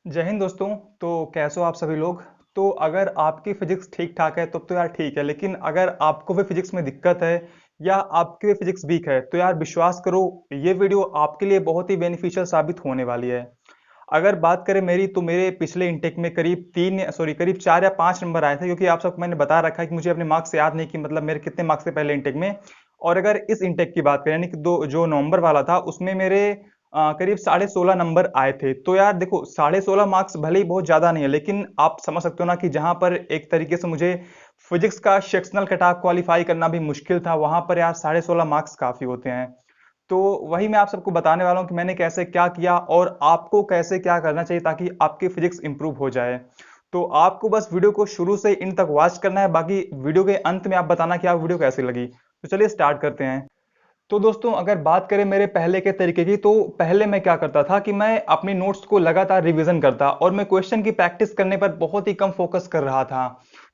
जय हिंद दोस्तों। तो कैसे हो आप सभी लोग। तो अगर आपकी फिजिक्स ठीक ठाक है तब तो यार ठीक है, लेकिन अगर आपको भी फिजिक्स में दिक्कत है या आपकी भी फिजिक्स वीक है तो यार विश्वास करो, ये वीडियो आपके लिए बहुत ही बेनिफिशियल साबित होने वाली है। अगर बात करें मेरी, तो मेरे पिछले इंटेक में करीब 4 या 5 नंबर आए थे, क्योंकि आप सबको मैंने बता रखा है कि मुझे अपने मार्क्स याद नहीं कि मतलब मेरे कितने मार्क्स थे पहले इंटेक में। और अगर इस इंटेक की बात करें, यानी कि दो जो नवंबर वाला था, उसमें मेरे करीब 16.5 नंबर आए थे। तो यार देखो, 16.5 मार्क्स भले ही बहुत ज्यादा नहीं है, लेकिन आप समझ सकते हो ना कि जहां पर एक तरीके से मुझे फिजिक्स का सेक्शनल कटऑफ क्वालिफाई करना भी मुश्किल था, वहां पर यार 16.5 मार्क्स काफी होते हैं। तो वही मैं आप सबको बताने वाला हूँ कि मैंने कैसे क्या किया और आपको कैसे क्या करना चाहिए ताकि आपकी फिजिक्स इंप्रूव हो जाए। तो आपको बस वीडियो को शुरू से इन तक वॉच करना है, बाकी वीडियो के अंत में आप बताना कि आपको वीडियो कैसी लगी। तो चलिए स्टार्ट करते हैं। तो दोस्तों, अगर बात करें मेरे पहले के तरीके की, तो पहले मैं क्या करता था कि मैं अपनी नोट्स को लगातार रिवीजन करता और मैं क्वेश्चन की प्रैक्टिस करने पर बहुत ही कम फोकस कर रहा था।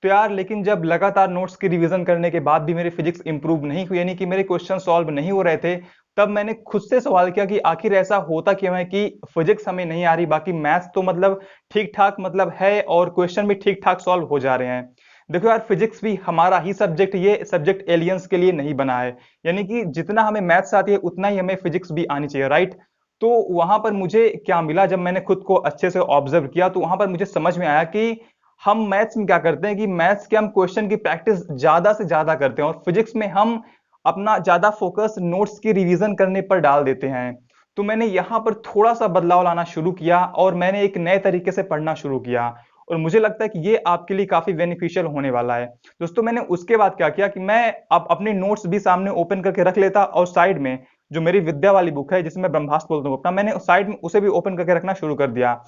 तो यार लेकिन जब लगातार नोट्स की रिवीजन करने के बाद भी मेरी फिजिक्स इंप्रूव नहीं हुई, यानी कि मेरे क्वेश्चन सॉल्व नहीं हो रहे थे, तब मैंने खुद से सवाल किया कि आखिर ऐसा होता क्यों है कि फिजिक्स हमें नहीं आ रही, बाकी मैथ्स तो मतलब ठीक ठाक मतलब है और क्वेश्चन भी ठीक ठाक सॉल्व हो जा रहे हैं। देखो यार, फिजिक्स भी हमारा ही सब्जेक्ट, ये सब्जेक्ट एलियंस के लिए नहीं बना है। यानी कि जितना हमें मैथ्स आती है उतना ही हमें फिजिक्स भी आनी चाहिए, राइट। तो वहां पर मुझे क्या मिला, जब मैंने खुद को अच्छे से ऑब्जर्व किया तो वहां पर मुझे समझ में आया कि हम मैथ्स में क्या करते हैं कि मैथ्स के हम क्वेश्चन की प्रैक्टिस ज्यादा से ज्यादा करते हैं और फिजिक्स में हम अपना ज्यादा फोकस नोट्स की रिवीजन करने पर डाल देते हैं। तो मैंने यहाँ पर थोड़ा सा बदलाव लाना शुरू किया और मैंने एक नए तरीके से पढ़ना शुरू किया, और मुझे लगता है कि ये आपके लिए काफी बेनिफिशियल होने वाला है। दोस्तों, मैंने उसके बाद क्या किया कि मैं अब अपने नोट्स भी सामने ओपन करके रख लेता और साइड में जो मेरी विद्या वाली बुक है, जिसमें ब्रह्मास्त्र बोलता हूँ अपना, मैंने साइड में उसे भी ओपन करके रखना शुरू कर दिया।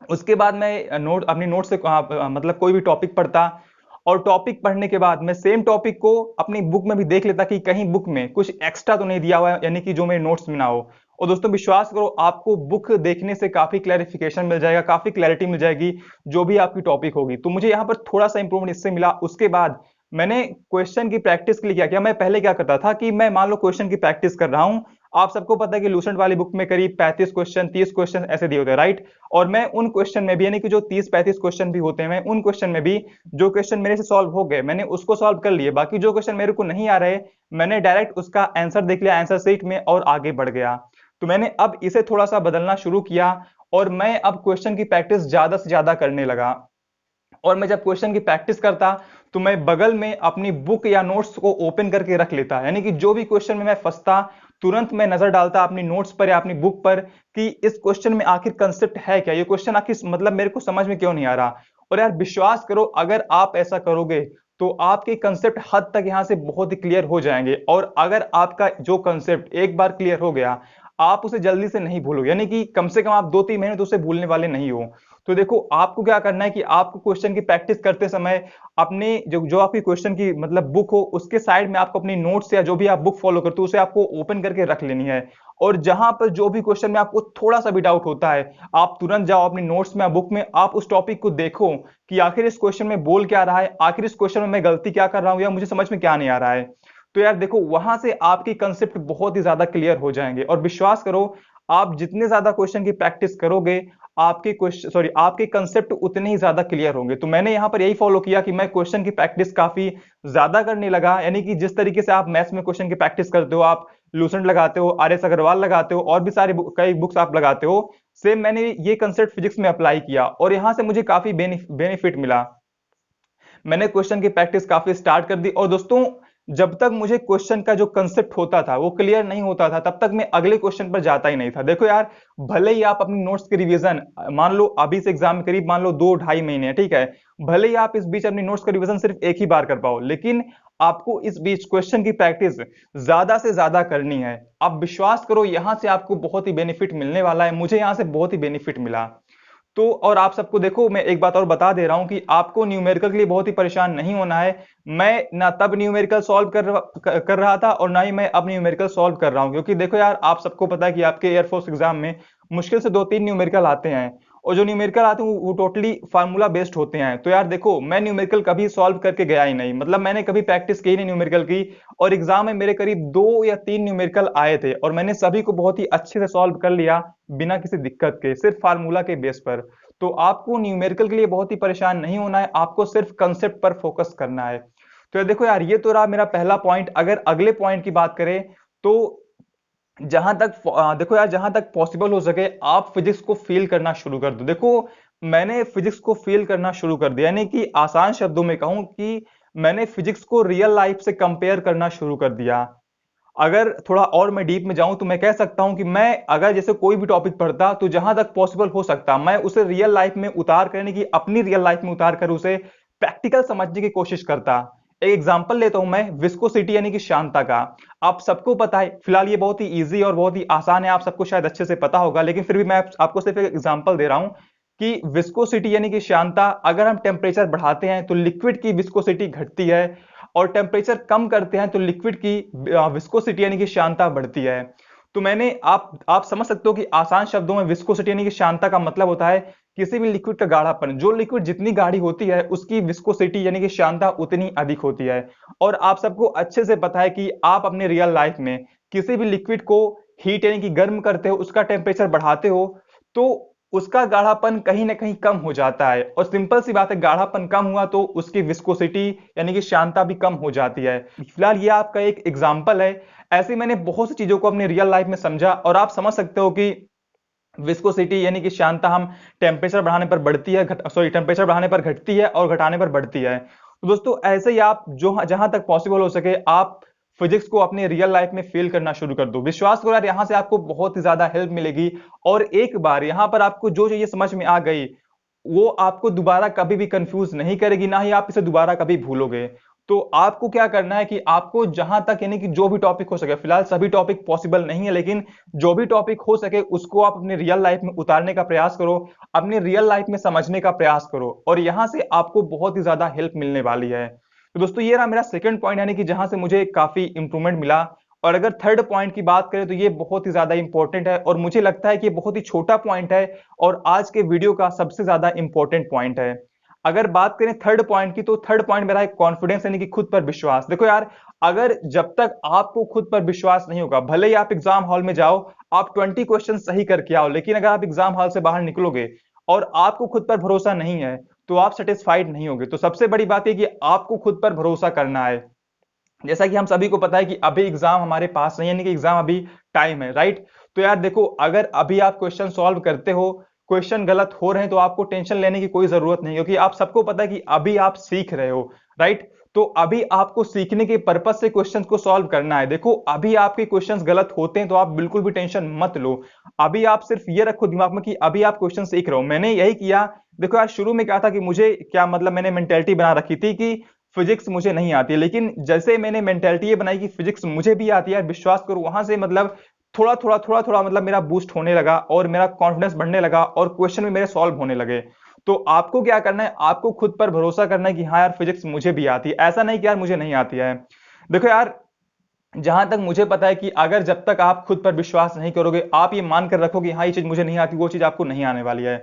उसके बाद मैं अपनी नोट से मतलब कोई भी टॉपिक पढ़ता, और टॉपिक पढ़ने के बाद मैं सेम टॉपिक को अपनी बुक में भी देख लेता कि कहीं बुक में कुछ एक्स्ट्रा तो नहीं दिया हुआ है, यानी कि जो मेरे नोट्स में ना हो। और दोस्तों विश्वास करो, आपको बुक देखने से काफी क्लैरिफिकेशन मिल जाएगा, काफी क्लैरिटी मिल जाएगी जो भी आपकी टॉपिक होगी। तो मुझे यहाँ पर थोड़ा सा इंप्रूवमेंट इससे मिला। उसके बाद मैंने क्वेश्चन की प्रैक्टिस के लिए क्या किया, मैं पहले क्या करता था कि मैं मान लो क्वेश्चन की प्रैक्टिस कर रहा हूं। आप सबको पता है कि लूसेंट वाली बुक में करीब 35 क्वेश्चन 30 क्वेश्चन ऐसे दिए होते हैं, राइट। और मैं उन क्वेश्चन में भी, यानी कि जो 30-35 क्वेश्चन भी होते हैं, मैं उन क्वेश्चन में भी जो क्वेश्चन मेरे से सॉल्व हो गए मैंने उसको सॉल्व कर लिए, बाकी जो क्वेश्चन मेरे को नहीं आ रहे मैंने डायरेक्ट उसका आंसर देख लिया आंसर शीट में और आगे बढ़ गया। तो मैंने अब इसे थोड़ा सा बदलना शुरू किया और मैं अब क्वेश्चन की प्रैक्टिस ज्यादा से ज्यादा करने लगा। और मैं जब क्वेश्चन की प्रैक्टिस करता तो मैं बगल में अपनी बुक या नोट्स को ओपन करके रख लेता, यानी कि जो भी क्वेश्चन में मैं फंसता तुरंत मैं नजर डालता अपनी नोट्स पर या अपनी बुक पर कि इस क्वेश्चन में आखिर कंसेप्ट है क्या, ये क्वेश्चन आखिर मतलब मेरे को समझ में क्यों नहीं आ रहा। और यार विश्वास करो, अगर आप ऐसा करोगे तो आपके कंसेप्ट हद तक यहां से बहुत ही क्लियर हो जाएंगे, और अगर आपका जो कंसेप्ट एक बार क्लियर हो गया आप उसे जल्दी से नहीं भूलोगे, यानी कि कम से कम आप 2-3 महीने तो उसे भूलने वाले नहीं हो। तो देखो, आपको क्या करना है कि आपको क्वेश्चन की प्रैक्टिस करते समय अपने जो जो आपकी क्वेश्चन की मतलब बुक हो उसके साइड में आपको अपनी नोट्स या जो भी आप बुक फॉलो करते हो उसे आपको ओपन करके रख लेनी है। और जहां पर जो भी क्वेश्चन में आपको थोड़ा सा भी डाउट होता है, आप तुरंत जाओ अपनी नोट्स में या बुक में, आप उस टॉपिक को देखो कि आखिर इस क्वेश्चन में बोल क्या रहा है, आखिर इस क्वेश्चन में मैं गलती क्या कर रहा हूं या मुझे समझ में क्या नहीं आ रहा है। तो यार देखो, वहां से आपकी कंसेप्ट बहुत ही ज्यादा क्लियर हो जाएंगे, और विश्वास करो, आप जितने ज्यादा क्वेश्चन की प्रैक्टिस करोगे आपके क्वेश्चन सॉरी आपके कंसेप्ट उतने ही ज्यादा क्लियर होंगे। तो मैंने यहां पर यही फॉलो किया कि मैं क्वेश्चन की प्रैक्टिस काफी ज्यादा करने लगा, यानी कि जिस तरीके से आप मैथ्स में क्वेश्चन की प्रैक्टिस करते हो, आप लूसेंट लगाते हो, आर एस अग्रवाल लगाते हो और भी सारी कई बुक्स आप लगाते हो, सेम मैंने ये कंसेप्ट फिजिक्स में अप्लाई किया और यहां से मुझे काफी बेनिफिट मिला। मैंने क्वेश्चन की प्रैक्टिस काफी स्टार्ट कर दी। और दोस्तों, जब तक मुझे क्वेश्चन का जो कंसेप्ट होता था वो क्लियर नहीं होता था, तब तक मैं अगले क्वेश्चन पर जाता ही नहीं था। देखो यार, भले ही आप अपनी नोट्स की रिवीजन मान लो अभी से एग्जाम करीब मान लो 2-2.5 महीने है, ठीक है, भले ही आप इस बीच अपनी नोट्स का रिवीजन सिर्फ एक ही बार कर पाओ, लेकिन आपको इस बीच क्वेश्चन की प्रैक्टिस ज्यादा से ज्यादा करनी है। आप विश्वास करो, यहां से आपको बहुत ही बेनिफिट मिलने वाला है, मुझे यहां से बहुत ही बेनिफिट मिला। तो और आप सबको देखो, मैं एक बात और बता दे रहा हूं कि आपको न्यूमेरिकल के लिए बहुत ही परेशान नहीं होना है। मैं ना तब न्यूमेरिकल सॉल्व कर रहा था और ना ही मैं अब न्यूमेरिकल सॉल्व कर रहा हूं, क्योंकि देखो यार, आप सबको पता है कि आपके एयरफोर्स एग्जाम में मुश्किल से 2-3 न्यूमेरिकल आते हैं, और जो न्यूमेरिकल आते हैं वो टोटली फार्मूला बेस्ड होते हैं। तो यार देखो, मैं न्यूमेरिकल कभी सॉल्व करके गया ही नहीं, मतलब मैंने कभी प्रैक्टिस की ही नहीं न्यूमेरिकल की, और एग्जाम में मेरे करीब 2 या 3 न्यूमेरिकल आए थे और मैंने सभी को बहुत ही अच्छे से सॉल्व कर लिया बिना किसी दिक्कत के, सिर्फ फार्मूला के बेस पर। तो आपको न्यूमेरिकल के लिए बहुत ही परेशान नहीं होना है, आपको सिर्फ कंसेप्ट पर फोकस करना है। तो यार देखो यार, ये तो रहा मेरा पहला पॉइंट। अगर अगले पॉइंट की बात करें तो जहां तक देखो यार, जहां तक पॉसिबल हो सके आप फिजिक्स को फील करना शुरू कर दो। देखो, मैंने फिजिक्स को फील करना शुरू कर दिया, यानी कि आसान शब्दों में कहूं कि मैंने फिजिक्स को रियल लाइफ से कंपेयर करना शुरू कर दिया। अगर थोड़ा और मैं डीप में जाऊं तो मैं कह सकता हूं कि मैं अगर जैसे कोई भी टॉपिक पढ़ता तो जहां तक पॉसिबल हो सकता मैं उसे रियल लाइफ में उतार करने की, अपनी रियल लाइफ में उतार कर उसे प्रैक्टिकल समझने की कोशिश करता। एक एग्जांपल लेता हूं मैं, विस्कोसिटी यानी कि श्यानता का। आप सबको पता है, फिलहाल ये बहुत ही इजी और बहुत ही आसान है, आप सबको शायद अच्छे से पता होगा, लेकिन फिर भी मैं आपको सिर्फ एक एग्जांपल दे रहा हूं कि विस्कोसिटी यानी कि श्यानता, अगर हम टेम्परेचर बढ़ाते हैं तो लिक्विड की विस्कोसिटी घटती है, और टेम्परेचर कम करते हैं तो लिक्विड की विस्कोसिटी यानी कि श्यानता बढ़ती है। तो मैंने आप समझ सकते हो कि आसान शब्दों में विस्कोसिटी यानी कि श्यानता का मतलब होता है किसी भी लिक्विड का गाढ़ापन। जो लिक्विड जितनी गाढ़ी होती है उसकी विस्कोसिटी यानी कि श्यानता उतनी अधिक होती है। और आप सबको अच्छे से पता है कि आप अपने रियल लाइफ में किसी भी लिक्विड को हीट यानी कि गर्म करते हो, उसका टेम्परेचर बढ़ाते हो, तो उसका गाढ़ापन कहीं ना कहीं कम हो जाता है। और सिंपल सी बात है, गाढ़ापन कम हुआ तो उसकी विस्कोसिटी यानी कि श्यानता भी कम हो जाती है। फिलहाल ये आपका एक एग्जाम्पल है। ऐसे मैंने बहुत सी चीजों को अपने रियल लाइफ में समझा, और आप समझ सकते हो कि विस्कोसिटी यानी कि श्यानता हम टेम्परेचर बढ़ाने पर बढ़ती है, टेम्परेचर बढ़ाने पर घटती है और घटाने पर बढ़ती है। तो दोस्तों, ऐसे ही आप जो जहां तक पॉसिबल हो सके आप फिजिक्स को अपने रियल लाइफ में फील करना शुरू कर दो। विश्वास करो यार, यहां से आपको बहुत ही ज्यादा हेल्प मिलेगी। और एक बार यहां पर आपको जो चीजें समझ में आ गई, वो आपको दोबारा कभी भी कंफ्यूज नहीं करेगी, ना ही आप इसे दोबारा कभी भूलोगे। तो आपको क्या करना है कि आपको जहां तक, यानी कि जो भी टॉपिक हो सके, फिलहाल सभी टॉपिक पॉसिबल नहीं है, लेकिन जो भी टॉपिक हो सके उसको आप अपने रियल लाइफ में उतारने का प्रयास करो, अपने रियल लाइफ में समझने का प्रयास करो, और यहां से आपको बहुत ही ज्यादा हेल्प मिलने वाली है। तो दोस्तों, ये रहा मेरा सेकंड पॉइंट, यानी कि जहां से मुझे काफी इंप्रूवमेंट मिला। और अगर थर्ड पॉइंट की बात करें तो ये बहुत ही ज्यादा इंपॉर्टेंट है, और मुझे लगता है कि ये बहुत ही छोटा पॉइंट है और आज के वीडियो का सबसे ज्यादा इंपॉर्टेंट पॉइंट है। अगर बात करें थर्ड पॉइंट की, तो थर्ड पॉइंट मेरा है कॉन्फिडेंस, यानी कि खुद पर विश्वास। देखो यार, अगर जब तक आपको खुद पर विश्वास नहीं होगा, भले ही आप एग्जाम हॉल में जाओ, आप 20 क्वेश्चन सही करके आओ, लेकिन अगर आप एग्जाम हॉल से बाहर निकलोगे और आपको खुद पर भरोसा नहीं है तो आप सेटिस्फाइड नहीं होगे। तो सबसे बड़ी बात है कि आपको खुद पर भरोसा करना है। जैसा कि हम सभी को पता है कि अभी एग्जाम हमारे पास नहीं है, यानी कि एग्जाम अभी टाइम है, राइट। तो यार देखो, अगर अभी आप क्वेश्चन सॉल्व करते हो, क्वेश्चन गलत हो रहे हैं, तो आपको टेंशन लेने की कोई जरूरत नहीं, क्योंकि आप सबको पता है कि अभी आप सीख रहे हो, राइट। तो अभी आपको सीखने के पर्पज से क्वेश्चन को सॉल्व करना है। देखो, अभी आपके क्वेश्चंस गलत होते हैं तो आप बिल्कुल भी टेंशन मत लो। अभी आप सिर्फ ये रखो दिमाग में कि अभी आप क्वेश्चन सीख रहे हो। मैंने यही किया। देखो यार, शुरू में क्या था कि मुझे क्या मतलब, मैंने मेंटेलिटी बना रखी थी कि फिजिक्स मुझे नहीं आती है, लेकिन जैसे मैंने मेंटेलिटी ये बनाई कि फिजिक्स मुझे भी आती है, विश्वास करो, वहां से मतलब थोड़ा थोड़ा मतलब मेरा बूस्ट होने लगा और मेरा कॉन्फिडेंस बढ़ने लगा और क्वेश्चन भी मेरे सॉल्व होने लगे। तो आपको क्या करना है, आपको खुद पर भरोसा करना है कि हाँ यार, फिजिक्स मुझे भी आती है, ऐसा नहीं कि यार मुझे नहीं आती है। देखो यार, जहां तक मुझे पता है कि अगर जब तक आप खुद पर विश्वास नहीं करोगे, आप ये मानकर रखो कि हाँ ये चीज मुझे नहीं आती, वो चीज आपको नहीं आने वाली है।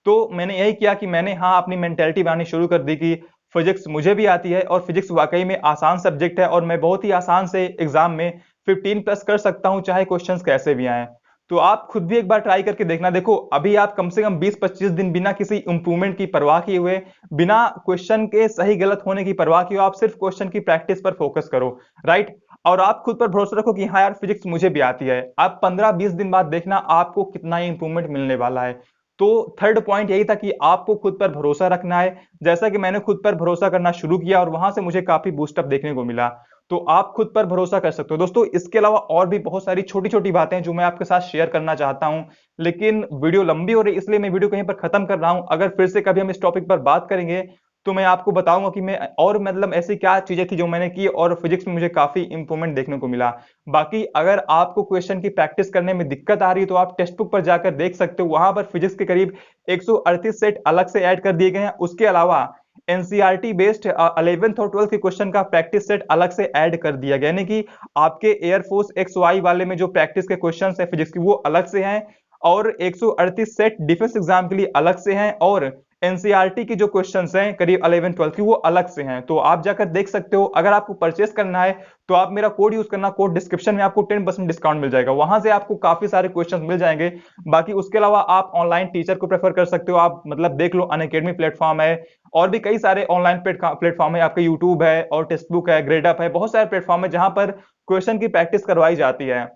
तो मैंने यही किया कि मैंने हाँ अपनी मेंटेलिटी बनानी शुरू कर दी कि फिजिक्स मुझे भी आती है, और फिजिक्स वाकई में आसान सब्जेक्ट है, और मैं बहुत ही आसान से एग्जाम में 15 प्लस कर सकता हूं, चाहे क्वेश्चन कैसे भी आए। तो आप खुद भी एक बार ट्राई करके देखना। देखो, अभी आप कम से कम 20-25 दिन बिना किसी इंप्रूवमेंट की परवाह किए हुए, बिना क्वेश्चन के सही गलत होने की परवाह किए, आप सिर्फ क्वेश्चन की प्रैक्टिस पर फोकस करो, राइट। और आप खुद पर भरोसा रखो कि हाँ यार, फिजिक्स मुझे भी आती है। आप 15-20 दिन बाद देखना आपको कितना ही इंप्रूवमेंट मिलने वाला है। तो थर्ड पॉइंट यही था कि आपको खुद पर भरोसा रखना है, जैसा कि मैंने खुद पर भरोसा करना शुरू किया और वहां से मुझे काफी बूस्टअप देखने को मिला। तो आप खुद पर भरोसा कर सकते हो दोस्तों। इसके अलावा और भी बहुत सारी छोटी छोटी बातें हैं जो मैं आपके साथ शेयर करना चाहता हूं, लेकिन वीडियो लंबी हो रही है, इसलिए मैं वीडियो कहीं पर खत्म कर रहा हूं। अगर फिर से कभी हम इस टॉपिक पर बात करेंगे तो मैं आपको बताऊंगा कि मैं और मतलब ऐसी क्या चीजें थी जो मैंने की और फिजिक्स में मुझे काफी इंप्रूवमेंट देखने को मिला। बाकी अगर आपको क्वेश्चन की प्रैक्टिस करने में दिक्कत आ रही है तो आप टेक्स्ट बुक पर जाकर देख सकते हो, वहां पर फिजिक्स के करीब 138 सेट अलग से ऐड कर दिए गए हैं। उसके अलावा एनसीईआरटी बेस्ड 11th और 12th के क्वेश्चन का प्रैक्टिस सेट अलग से ऐड कर दिया गया, यानी कि आपके एयरफोर्स एक्स वाई वाले में जो प्रैक्टिस के क्वेश्चन है फिजिक्स की, वो अलग से हैं। और 138 सेट डिफेंस एग्जाम के लिए अलग से हैं, और एनसीईआरटी की जो क्वेश्चंस हैं करीब 11 12 की वो अलग से हैं। तो आप जाकर देख सकते हो। अगर आपको परचेस करना है तो आप मेरा कोड यूज करना, कोड डिस्क्रिप्शन में आपको 10% डिस्काउंट मिल जाएगा, वहां से आपको काफी सारे क्वेश्चंस मिल जाएंगे। बाकी उसके अलावा आप ऑनलाइन टीचर को प्रेफर कर सकते हो। आप मतलब देख लो, अनअकैडमी प्लेटफॉर्म है, और भी कई सारे ऑनलाइन प्लेटफॉर्म है, आपका यूट्यूब है और टेक्स्ट बुक है, ग्रेडअप है, बहुत सारे प्लेटफॉर्म है जहां पर क्वेश्चन की प्रैक्टिस करवाई जाती है।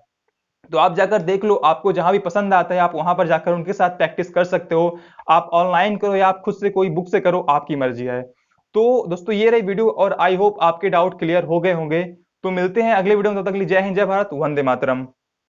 तो आप जाकर देख लो, आपको जहां भी पसंद आता है आप वहां पर जाकर उनके साथ प्रैक्टिस कर सकते हो। आप ऑनलाइन करो या आप खुद से कोई बुक से करो, आपकी मर्जी है। तो दोस्तों ये रही वीडियो, और आई होप आपके डाउट क्लियर हो गए होंगे। तो मिलते हैं अगले वीडियो में, तब तक के लिए जय हिंद, जय भारत, वंदे मातरम।